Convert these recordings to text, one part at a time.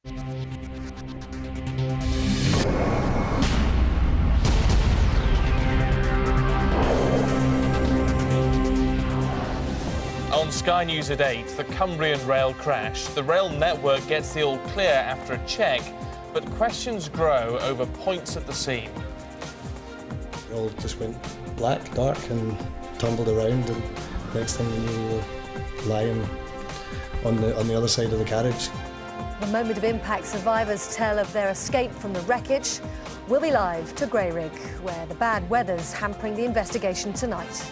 On Sky News at 8, the Cumbrian rail crash. The rail network gets the all clear after a check, but questions grow over points at the scene. It all just went black, dark and tumbled around, and next thing you knew we were lying on the other side of the carriage. The moment of impact, survivors tell of their escape from the wreckage. We'll be live to Greyrig, where the bad weather's hampering the investigation tonight.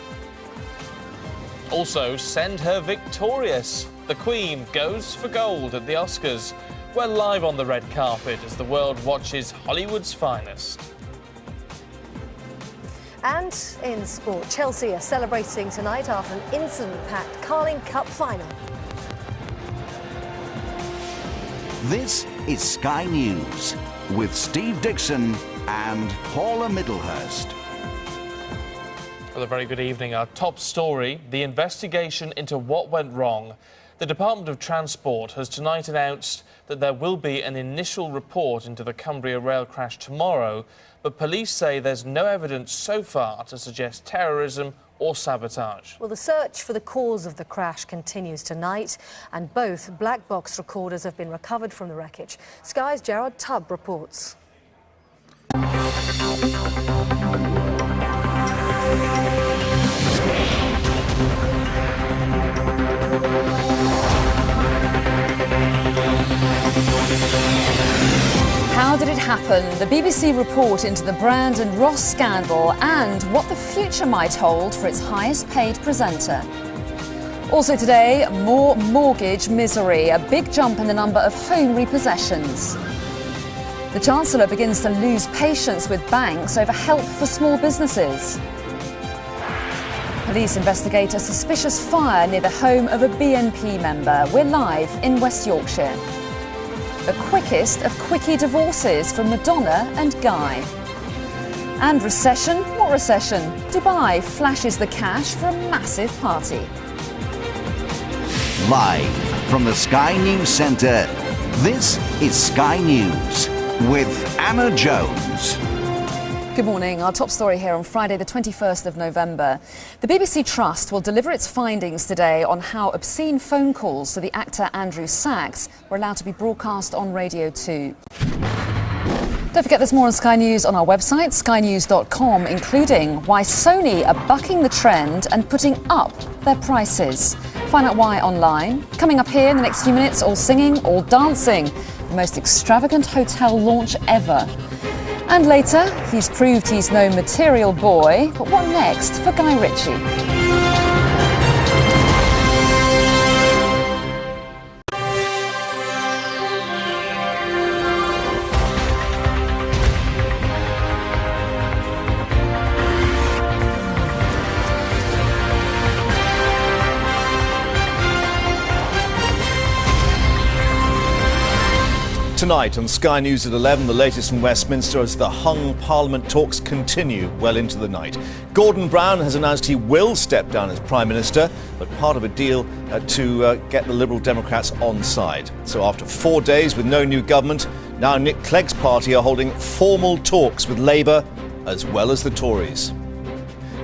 Also, send her victorious. The Queen goes for gold at the Oscars. We're live on the red carpet as the world watches Hollywood's finest. And in sport, Chelsea are celebrating tonight after an incident-packed Carling Cup final. This is Sky News with Steve Dixon and Paula Middlehurst. Well, a very good evening. Our top story, the investigation into what went wrong. The Department of Transport has tonight announced that there will be an initial report into the Cumbria rail crash tomorrow, but police say there's no evidence so far to suggest terrorism or sabotage. Well, the search for the cause of the crash continues tonight, and both black box recorders have been recovered from the wreckage. Sky's Gerard Tubb reports. How did it happen? The BBC report into the Brand and Ross scandal and what the future might hold for its highest paid presenter. Also today, more mortgage misery, a big jump in the number of home repossessions. The Chancellor begins to lose patience with banks over help for small businesses. Police investigate a suspicious fire near the home of a BNP member. We're live in West Yorkshire. The quickest of quickie divorces for Madonna and Guy. And recession? What recession? Dubai flashes the cash for a massive party. Live from the Sky News Centre, this is Sky News with Anna Jones. Good morning. Our top story here on Friday, the 21st of November. The BBC Trust will deliver its findings today on how obscene phone calls to the actor Andrew Sachs were allowed to be broadcast on Radio 2. Don't forget there's more on Sky News on our website, skynews.com, including why Sony are bucking the trend and putting up their prices. Find out why online. Coming up here in the next few minutes, all singing, all dancing. The most extravagant hotel launch ever. And later, he's proved he's no material boy. But what next for Guy Ritchie? Tonight on Sky News at 11, the latest from Westminster as the hung Parliament talks continue well into the night. Gordon Brown has announced he will step down as Prime Minister, but part of a deal to get the Liberal Democrats on side. So after 4 days with no new government, now Nick Clegg's party are holding formal talks with Labour as well as the Tories.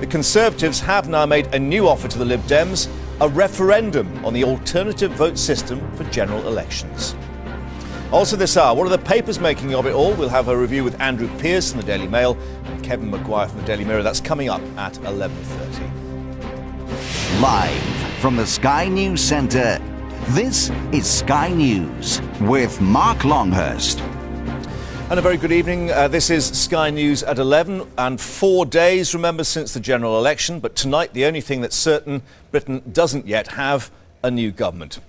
The Conservatives have now made a new offer to the Lib Dems, a referendum on the alternative vote system for general elections. Also this hour, what are the papers making of it all? We'll have a review with Andrew Pearce from the Daily Mail and Kevin Maguire from the Daily Mirror. That's coming up at 11:30. Live from the Sky News Centre, this is Sky News with Mark Longhurst. And a very good evening. This is Sky News at 11 and 4 days, remember, since the general election. But tonight, the only thing that's certain, Britain doesn't yet have a new government.